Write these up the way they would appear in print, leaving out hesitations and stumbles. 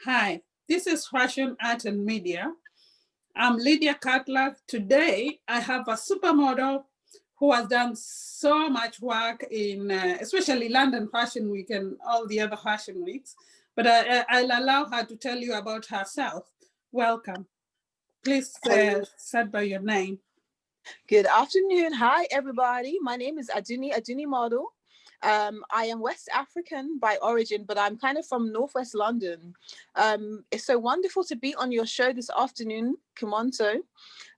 Hi, this is Fashion, Art and Media. I'm Lydia Cutler. Today, I have a supermodel who has done so much work in, especially London Fashion Week and all the other fashion weeks. But I'll allow her to tell you about herself. Welcome. Please start by your name. Good afternoon. Hi, everybody. My name is Adunni Model. I am West African by origin, but I'm kind of from Northwest London. It's so wonderful to be on your show this afternoon, Kimonto,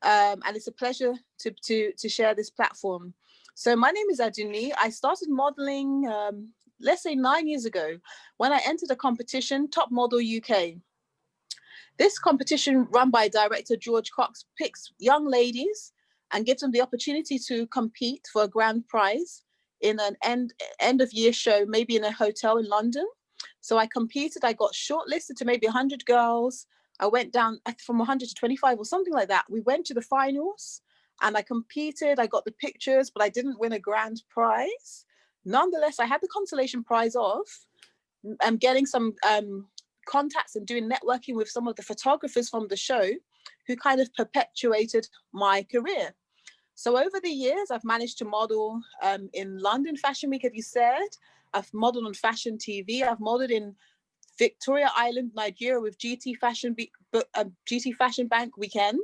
and it's a pleasure to share this platform. So my name is Adunni. I started modeling, let's say 9 years ago, when I entered a competition, Top Model UK. This competition run by director George Cox picks young ladies and gives them the opportunity to compete for a grand prize in an end of year show, maybe in a hotel in London. So I competed, I got shortlisted to maybe 100 girls. I went down from 100 to 25 or something like that. We went to the finals and I competed, I got the pictures, but I didn't win a grand prize. Nonetheless, I had the consolation prize of getting some contacts and doing networking with some of the photographers from the show who kind of perpetuated my career. So over the years, I've managed to model in London Fashion Week, as you said. I've modeled on Fashion TV. I've modeled in Victoria Island, Nigeria with GT Fashion Bank Weekend.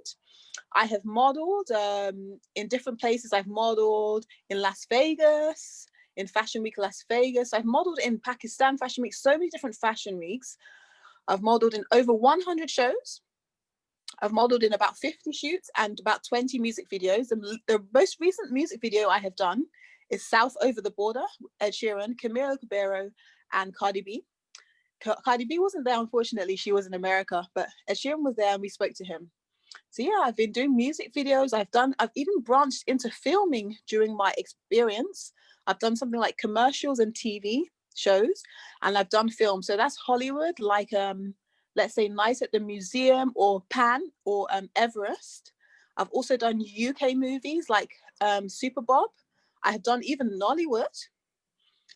I have modeled in different places. I've modeled in Las Vegas, in Fashion Week Las Vegas. I've modeled in Pakistan Fashion Week, so many different fashion weeks. I've modeled in over 100 shows. I've modeled in about 50 shoots and about 20 music videos. The most recent music video I have done is South Over the Border, Ed Sheeran, Camila Cabello, and Cardi B. Cardi B wasn't there, unfortunately. She was in America, but Ed Sheeran was there and we spoke to him. So yeah, I've been doing music videos. I've even branched into filming during my experience. I've done something like commercials and TV shows, and I've done film. So that's Hollywood, like let's say Night at the Museum or Pan or Everest. I've also done UK movies like Super Bob. I have done even Nollywood,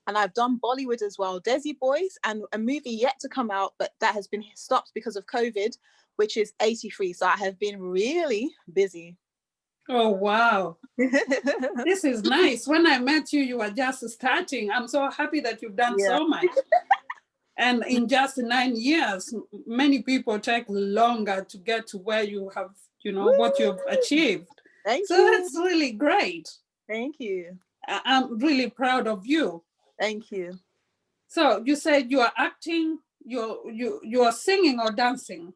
and I've done Bollywood as well. Desi Boys, and a movie yet to come out, but that has been stopped because of COVID, which is 83. So I have been really busy. Oh, wow. This is nice. When I met you, you were just starting. I'm so happy that you've done so much. And in just 9 years, many people take longer to get to where you have, what you've achieved. Thank you. That's really great. Thank you. I'm really proud of you. Thank you. So you said you are acting, you are singing or dancing?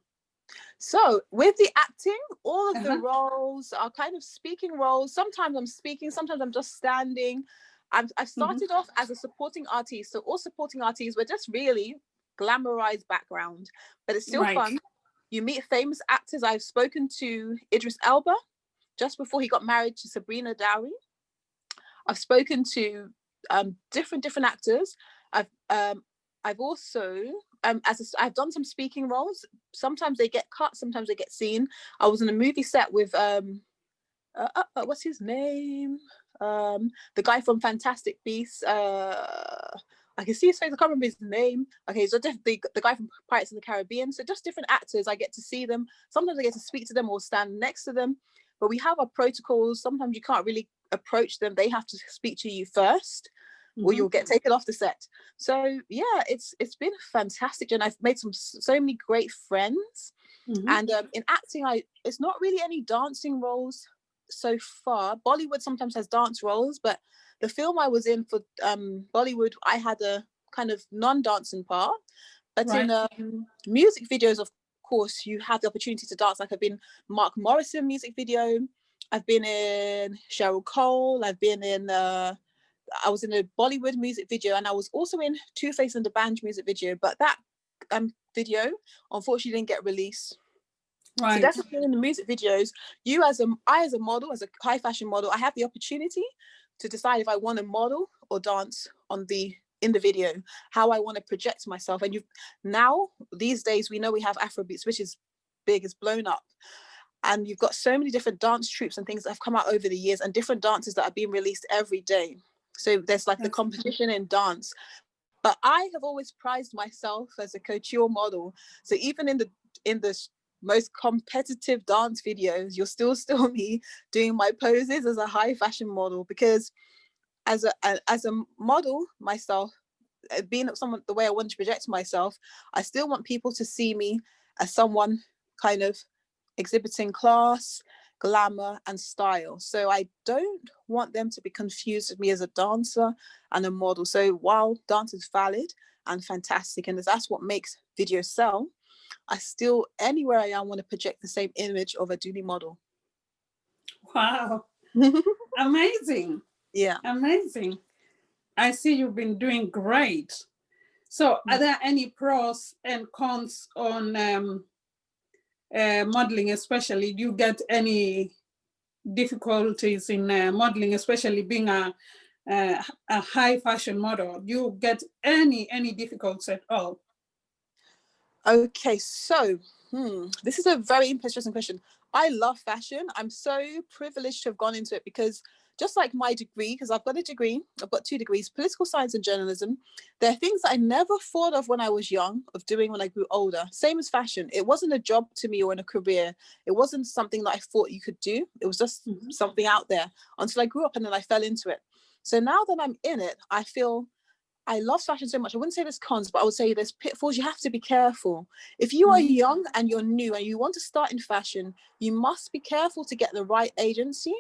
So with the acting, all of the roles are kind of speaking roles. Sometimes I'm speaking, sometimes I'm just standing. I've started off as a supporting artist. So all supporting artists were just really glamorized background, but it's still fun. You meet famous actors. I've spoken to Idris Elba just before he got married to Sabrina Dowry. I've spoken to different actors. I've also I've done some speaking roles. Sometimes they get cut, sometimes they get seen. I was in a movie set with what's his name? The guy from Fantastic Beasts. I can see his face. I can't remember his name. Okay, so the guy from Pirates of the Caribbean. So just different actors. I get to see them. Sometimes I get to speak to them or stand next to them. But we have our protocols. Sometimes you can't really approach them. They have to speak to you first, or you'll get taken off the set. So yeah, it's been a fantastic journey. I've made so many great friends. And in acting, it's not really any dancing roles so far. Bollywood sometimes has dance roles, but the film I was in for Bollywood, I had a kind of non-dancing part. But in music videos, of course, you have the opportunity to dance. Like I've been Mark Morrison music video. I've been in Cheryl Cole. I've been in I was in a Bollywood music video, and I was also in Two Face and the Band music video, but that video unfortunately didn't get released. So definitely in the music videos, I as a model, as a high fashion model, I have the opportunity to decide if I want to model or dance in the video, how I want to project myself. And now these days we know we have Afrobeats, which is big, it's blown up. And you've got so many different dance troupes and things that have come out over the years, and different dances that are being released every day. So there's like the competition in dance. But I have always prized myself as a couture model. So even in the most competitive dance videos, you'll still me doing my poses as a high fashion model, because as a model myself, being someone the way I want to project myself, I still want people to see me as someone kind of exhibiting class, glamour, and style. So I don't want them to be confused with me as a dancer and a model. So while dance is valid and fantastic, and that's what makes videos sell, I still, anywhere I am, want to project the same image of a Adunni model. Wow. Amazing. Yeah. Amazing. I see you've been doing great. So are there any pros and cons on modeling, especially? Do you get any difficulties in modeling, especially being a high fashion model? Do you get any difficulties at all? Okay, so this is a very interesting question. I love fashion. I'm so privileged to have gone into it, because just like my degree, because I've got a degree, I've got 2 degrees, political science and journalism. There are things that I never thought of when I was young of doing when I grew older. Same as fashion. It wasn't a job to me or in a career. It wasn't something that I thought you could do. It was just something out there until I grew up, and then I fell into it. So now that I'm in it, I feel I love fashion so much. I wouldn't say there's cons, but I would say there's pitfalls. You have to be careful. If you are young and you're new and you want to start in fashion, you must be careful to get the right agency.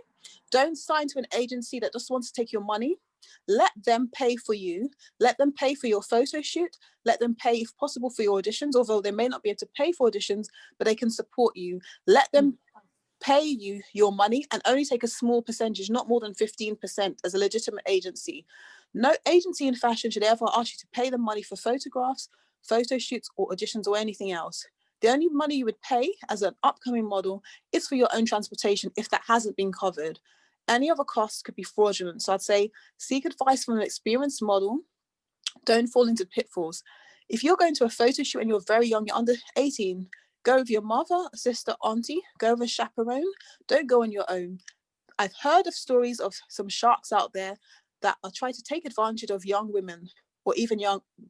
Don't sign to an agency that just wants to take your money. Let them pay for you. Let them pay for your photo shoot. Let them pay, if possible, for your auditions, although they may not be able to pay for auditions, but they can support you. Let them pay you your money and only take a small percentage, not more than 15%, as a legitimate agency. No agency in fashion should ever ask you to pay them money for photographs, photo shoots, or auditions, or anything else. The only money you would pay as an upcoming model is for your own transportation, if that hasn't been covered. Any other costs could be fraudulent. So I'd say seek advice from an experienced model. Don't fall into pitfalls. If you're going to a photo shoot and you're very young, you're under 18, go with your mother, sister, auntie, go with a chaperone. Don't go on your own. I've heard of stories of some sharks out there that are trying to take advantage of young women, or even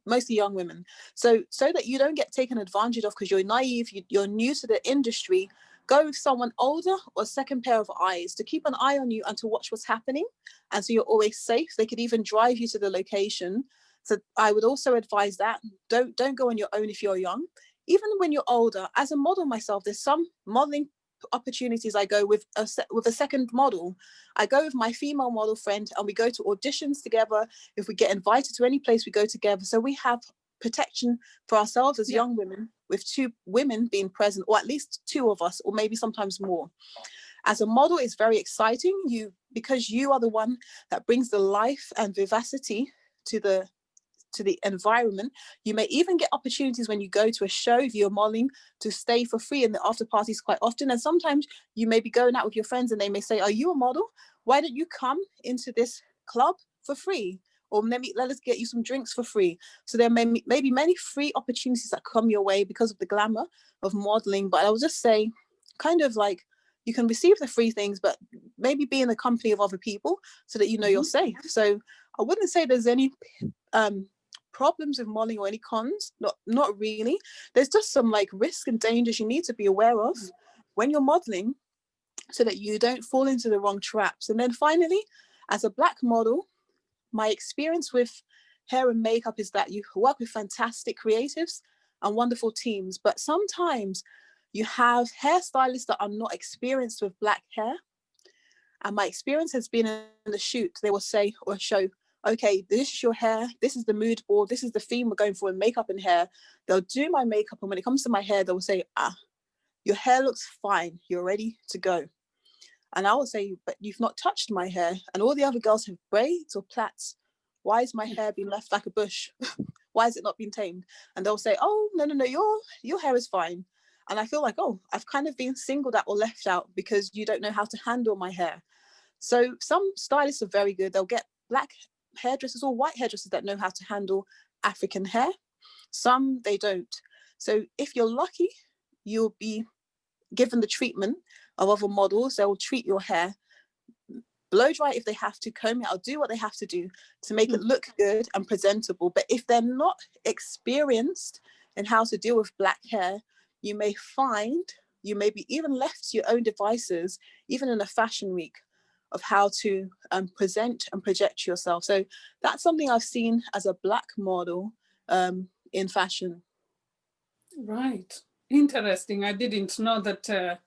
mostly young women. So that you don't get taken advantage of because you're naive, you're new to the industry, go with someone older or a second pair of eyes to keep an eye on you and to watch what's happening. And so you're always safe. They could even drive you to the location. So I would also advise that don't go on your own if you're young. Even when you're older, as a model myself, there's some modeling opportunities I go with a second model. I go with my female model friend and we go to auditions together. If we get invited to any place, we go together. So we have protection for ourselves as young women, with 2 women being present, or at least 2 of us, or maybe sometimes more. As a model, it's very exciting, because you are the one that brings the life and vivacity to the environment. You may even get opportunities when you go to a show, if you're modeling, to stay for free in the after parties quite often. And sometimes you may be going out with your friends and they may say, are you a model? Why don't you come into this club for free? Or maybe let us get you some drinks for free. So there may be many free opportunities that come your way because of the glamour of modeling. But I will just say, kind of like, you can receive the free things, but maybe be in the company of other people so that you know you're safe. So I wouldn't say there's any problems with modeling or any cons. Not really. There's just some like risk and dangers you need to be aware of when you're modeling, so that you don't fall into the wrong traps. And then finally, as a Black model, my experience with hair and makeup is that you work with fantastic creatives and wonderful teams, but sometimes you have hairstylists that are not experienced with Black hair. And my experience has been in the shoot, they will say or show, okay, this is your hair, this is the mood board, this is the theme we're going for in makeup and hair. They'll do my makeup, and when it comes to my hair, they'll say, your hair looks fine, you're ready to go. And I will say, but you've not touched my hair, and all the other girls have braids or plaits. Why is my hair being left like a bush? Why has it not been tamed? And they'll say, oh, no, your hair is fine. And I feel like, oh, I've kind of been singled out or left out because you don't know how to handle my hair. So some stylists are very good. They'll get Black hairdressers or white hairdressers that know how to handle African hair. Some they don't. So if you're lucky, you'll be given the treatment of other models. They'll treat your hair blow dry if they have to, comb it out, do what they have to do to make it look good and presentable. But if they're not experienced in how to deal with black hair, you may find you may be even left to your own devices, even in a fashion week, of how to present and project yourself. So that's something I've seen as a black model in fashion. Right. Interesting. I didn't know that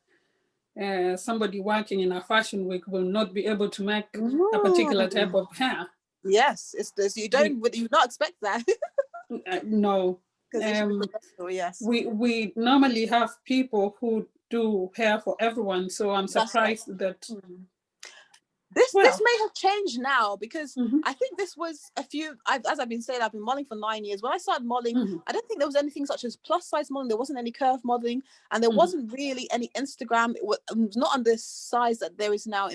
somebody working in a fashion week will not be able to make a particular type of hair. Yes, it's this. You not expect that. No. Yes. We normally have people who do hair for everyone, so I'm surprised that this may have changed now, because I think this was as I've been saying, I've been modeling for 9 years. When I started modeling, I don't think there was anything such as plus size modeling. There wasn't any curve modeling, and there wasn't really any Instagram. It was not on this size that there is now,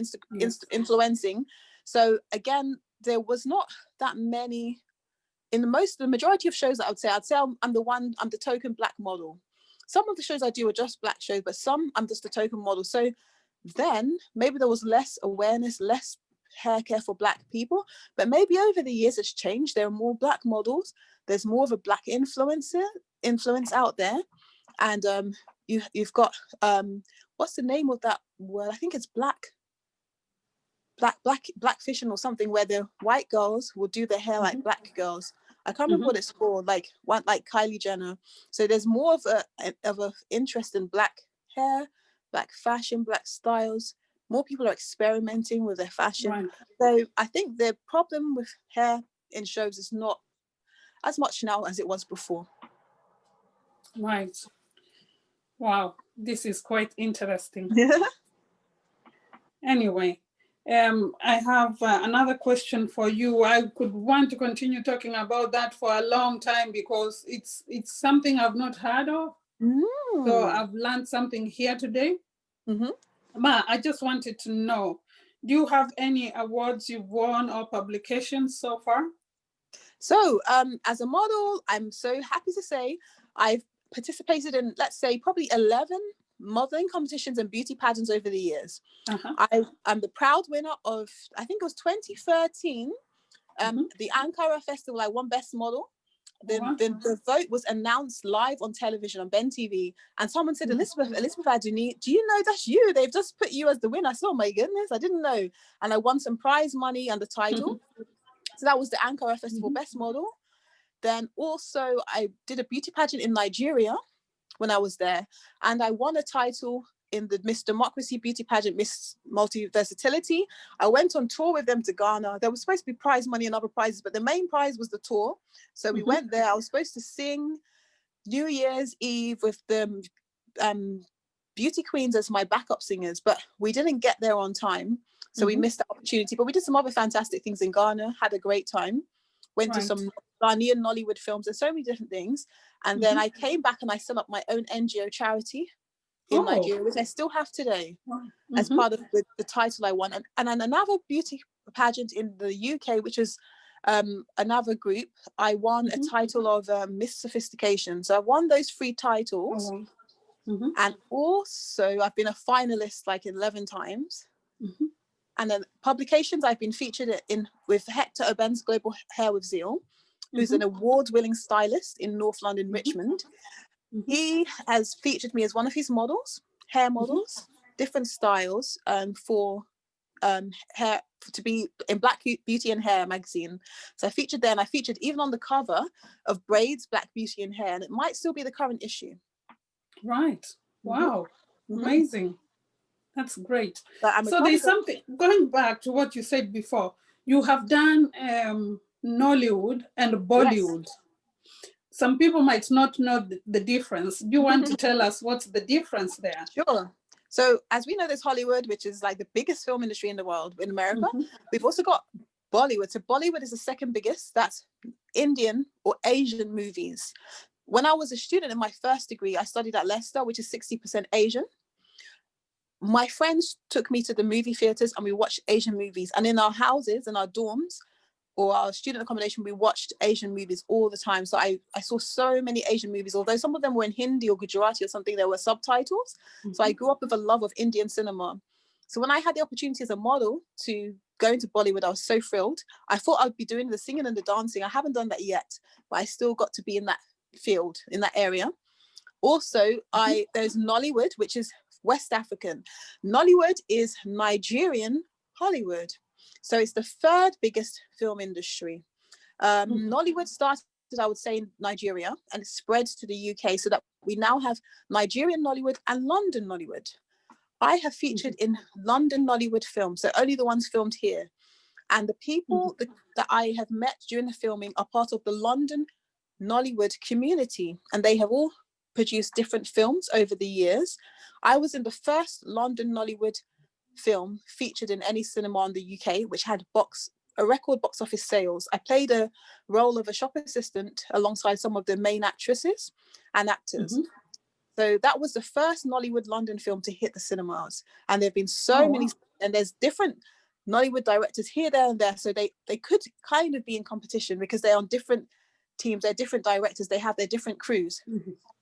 influencing. So again, there was not that many. In the majority of shows that I'd say I'm the token black model. Some of the shows I do are just black shows, but some I'm just a token model. So then maybe there was less awareness, less hair care for black people, but maybe over the years it's changed. There are more black models. There's more of a black influence out there. And you've got, what's the name of that word? I think it's blackfishing or something, where the white girls will do their hair like black girls. I can't remember what it's called, like Kylie Jenner. So there's more of a interest in black hair, black fashion, black styles. More people are experimenting with their fashion. Right. So I think the problem with hair in shows is not as much now as it was before. Right. Wow, this is quite interesting. Anyway, I have another question for you. I could want to continue talking about that for a long time, because it's something I've not heard of. So I've learned something here today. Ma, I just wanted to know, do you have any awards you've won or publications so far? So as a model, I'm so happy to say I've participated in, let's say, probably 11 modeling competitions and beauty pageants over the years. I'm the proud winner of, I think it was 2013, the Ankara Festival. I won Best Model. The vote was announced live on television on Ben TV, and someone said, Elizabeth Adunni, do you know that's you? They've just put you as the winner. I said, oh my goodness, I didn't know. And I won some prize money and the title. So that was the Ankara Festival Best Model. Then also I did a beauty pageant in Nigeria when I was there, and I won a title in the Miss Democracy beauty pageant, Miss Multiversatility. I went on tour with them to Ghana. There was supposed to be prize money and other prizes, but the main prize was the tour. So we went there. I was supposed to sing New Year's Eve with the beauty queens as my backup singers, but we didn't get there on time. So we missed the opportunity, but we did some other fantastic things in Ghana, had a great time, went to some Ghanaian Nollywood films and so many different things. And then I came back and I set up my own NGO charity in Nigeria, which I still have today as part of the title I won. And another beauty pageant in the UK, which is another group, I won a title of Miss Sophistication. So I won those 3 titles. And also I've been a finalist like 11 times. And then publications, I've been featured in with Hector Oben's Global Hair with Zeal, who's an award-winning stylist in North London, Richmond. He has featured me as one of his models, hair models, different styles for hair, to be in Black Beauty and Hair magazine. So I featured there, and I featured even on the cover of Braids, Black Beauty and Hair, and it might still be the current issue. Right. Wow. Amazing. That's great. So there's something, going back to what you said before, you have done Nollywood and Bollywood. Yes. Some people might not know the difference. Do you want to tell us what's the difference there? Sure. So as we know, there's Hollywood, which is like the biggest film industry in the world, in America. We've also got Bollywood. So Bollywood is the second biggest. That's Indian or Asian movies. When I was a student in my first degree, I studied at Leicester, which is 60% Asian. My friends took me to the movie theaters and we watched Asian movies. And in our houses, in our dorms, or our student accommodation, we watched Asian movies all the time. So I saw so many Asian movies, although some of them were in Hindi or Gujarati or something, there were subtitles. So I grew up with a love of Indian cinema. So when I had the opportunity as a model to go into Bollywood, I was so thrilled. I thought I'd be doing the singing and the dancing. I haven't done that yet, but I still got to be in that field, in that area. Also, there's Nollywood, which is West African. Nollywood is Nigerian Hollywood. So it's the third biggest film industry. Nollywood started, I would say, in Nigeria, and it spread to the UK, so that we now have Nigerian Nollywood and London Nollywood. I have featured in London Nollywood films, so only the ones filmed here. And the people that I have met during the filming are part of the London Nollywood community, and they have all produced different films over the years. I was in the first London Nollywood film featured in any cinema in the UK, which had a record box office sales. I played a role of a shop assistant alongside some of the main actresses and actors. So that was the first Nollywood London film to hit the cinemas. And there have been so many, and there's different Nollywood directors here, there, and there. So they could kind of be in competition because they're on different teams, they're different directors, they have their different crews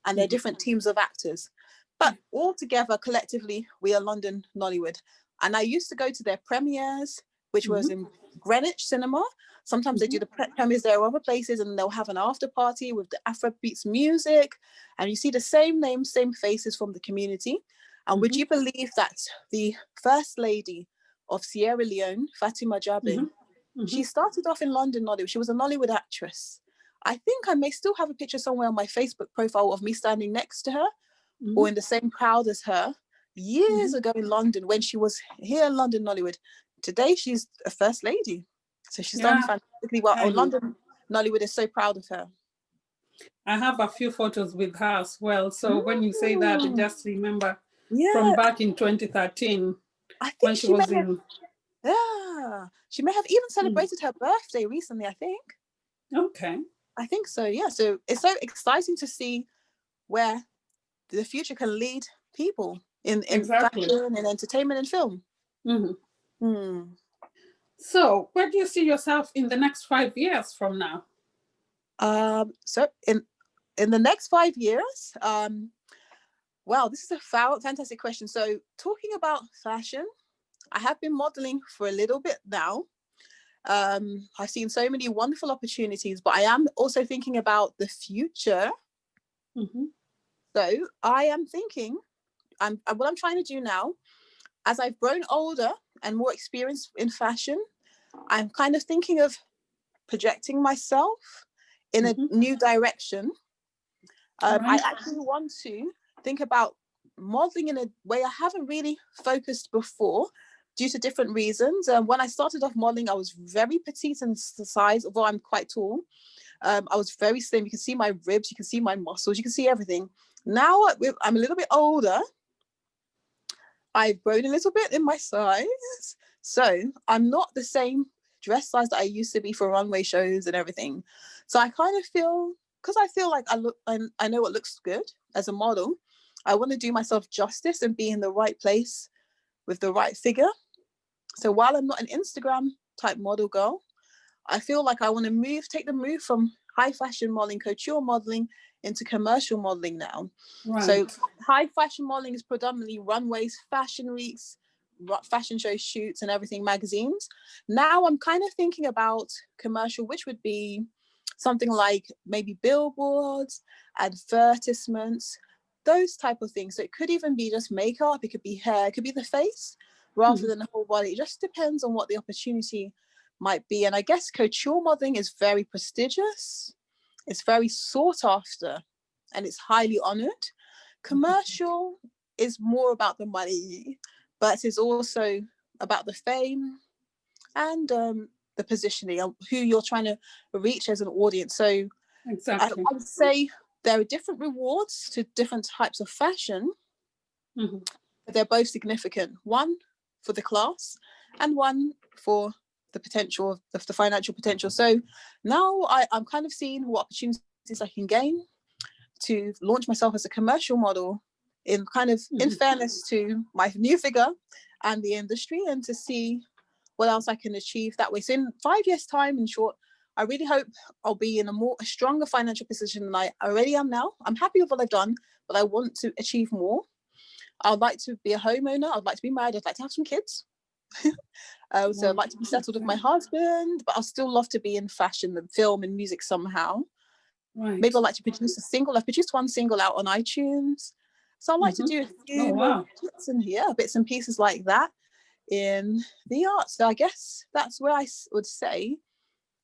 and they're different teams of actors. But all together, collectively, we are London Nollywood. And I used to go to their premieres, which was in Greenwich Cinema. Sometimes they do the premieres there or other places, and they'll have an after party with the Afrobeats music. And you see the same names, same faces from the community. And would you believe that the First Lady of Sierra Leone, Fatima Jabe, she started off in London Nollywood. She was a Nollywood actress. I think I may still have a picture somewhere on my Facebook profile of me standing next to her or in the same crowd as her years ago in London when she was here in London Nollywood. Today, she's a First Lady. So she's done fantastically well. Oh, London Nollywood is so proud of her. I have a few photos with her as well. So when you say that, I just remember from back in 2013. I think when she was in. She may have even celebrated her birthday recently, I think. Okay. I think so, yeah. So it's so exciting to see where the future can lead people in fashion and entertainment and film. So where do you see yourself in the next 5 years from now? So in the next 5 years, wow, this is a fantastic question. So talking about fashion, I have been modeling for a little bit now. I've seen so many wonderful opportunities, but I am also thinking about the future. So I am thinking, what I'm trying to do now, as I've grown older and more experienced in fashion, I'm kind of thinking of projecting myself in a new direction. I actually want to think about modeling in a way I haven't really focused before due to different reasons. When I started off modeling, I was very petite in size, although I'm quite tall. I was very slim. You can see my ribs, you can see my muscles, you can see everything. Now I'm a little bit older. I've grown a little bit in my size. So I'm not the same dress size that I used to be for runway shows and everything. So I kind of feel, because I feel like I know what looks good as a model, I want to do myself justice and be in the right place with the right figure. So while I'm not an Instagram type model girl, I feel like I want to take the move from high fashion modeling, couture modeling into commercial modeling now. Right. So high fashion modeling is predominantly runways, fashion weeks, fashion show shoots and everything, magazines. Now I'm kind of thinking about commercial, which would be something like maybe billboards, advertisements, those type of things. So it could even be just makeup, it could be hair, it could be the face rather than the whole body. It just depends on what the opportunity might be. And I guess couture modeling is very prestigious, it's very sought after, and it's highly honored. Commercial is more about the money, but it's also about the fame and the positioning of who you're trying to reach as an audience. So exactly. I would say there are different rewards to different types of fashion, but they're both significant. One for the class and one for the potential of the financial potential. So now I'm kind of seeing what opportunities I can gain to launch myself as a commercial model in kind of in fairness to my new figure and the industry, and to see what else I can achieve that way. So in 5 years time, in short, I really hope I'll be in a stronger financial position than I already am now. I'm happy with what I've done, but I want to achieve more. I'd like to be a homeowner. I'd like to be married. I'd like to have some kids. So I'd like to be settled with my husband, but I'll still love to be in fashion and film and music somehow. Right. Maybe I'd like to produce a single. I've produced one single out on iTunes. So I'd like to do a few more bits and pieces like that in the arts. So I guess that's where I would say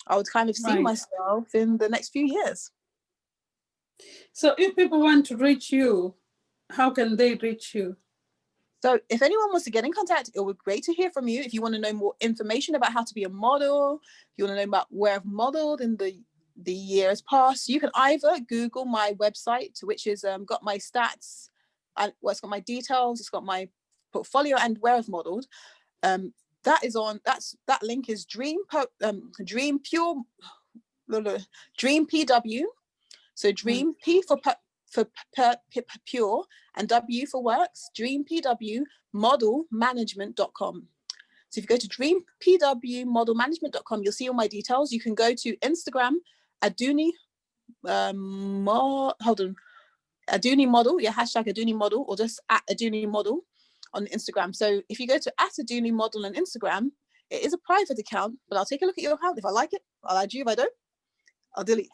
I would kind of see myself in the next few years. So if people want to reach you, how can they reach you? So if anyone wants to get in contact, it would be great to hear from you. If you want to know more information about how to be a model, if you want to know about where I've modeled in the years past, you can either Google my website, which is got my stats, and it's got my details, it's got my portfolio and where I've modeled. That link is Dream PW. So Dream P for pure and W for works, dreampwmodelmanagement.com. So if you go to dreampwmodelmanagement.com, you'll see all my details. You can go to Instagram, Adunni Model, hashtag Adunni Model, or just at Adunni Model on Instagram. So if you go to at Adunni Model on Instagram, it is a private account, but I'll take a look at your account. If I like it, I'll add you. If I don't, I'll delete.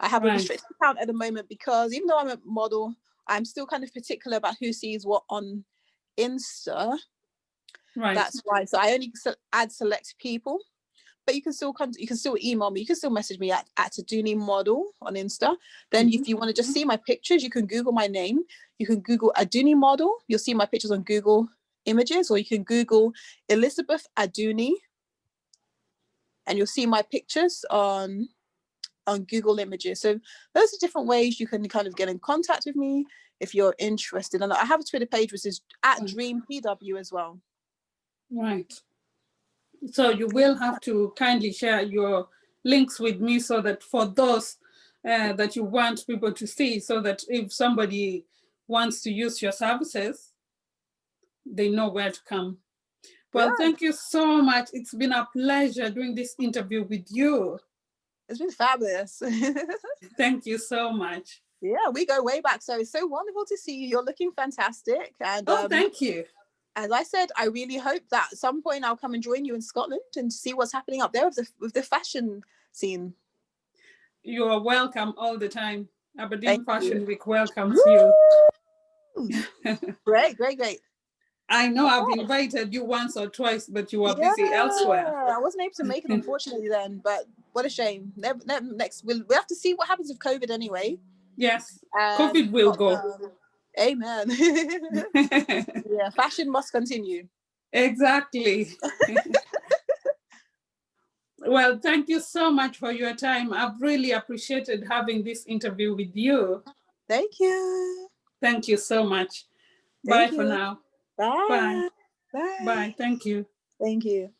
I have a restricted account at the moment because even though I'm a model, I'm still kind of particular about who sees what on Insta. Right. That's why. So I only add select people, but you can still email me. You can still message me at Adunni Model on Insta. Then if you want to just see my pictures, you can Google my name. You can Google Adunni Model. You'll see my pictures on Google Images, or you can Google Elizabeth Adunni, and you'll see my pictures on Google Images. So those are different ways you can kind of get in contact with me if you're interested. And I have a Twitter page which is at DreamPW as well. Right. So you will have to kindly share your links with me so that for those that you want people to see, so that if somebody wants to use your services, they know where to come. Well, thank you so much. It's been a pleasure doing this interview with you. It's been fabulous. Thank you so much. Yeah, we go way back. So it's so wonderful to see you. You're looking fantastic. And thank you. As I said, I really hope that at some point I'll come and join you in Scotland and see what's happening up there with the fashion scene. You are welcome all the time. Aberdeen Fashion Week welcomes you. Great. I know I've invited you once or twice, but you were busy elsewhere. I wasn't able to make it, unfortunately, then. But what a shame. Next, we'll have to see what happens with COVID anyway. Yes, COVID will go. Amen. Yeah, fashion must continue. Exactly. Well, thank you so much for your time. I've really appreciated having this interview with you. Thank you. Thank you so much. Bye for now. Bye. Bye. Bye. Thank you. Thank you.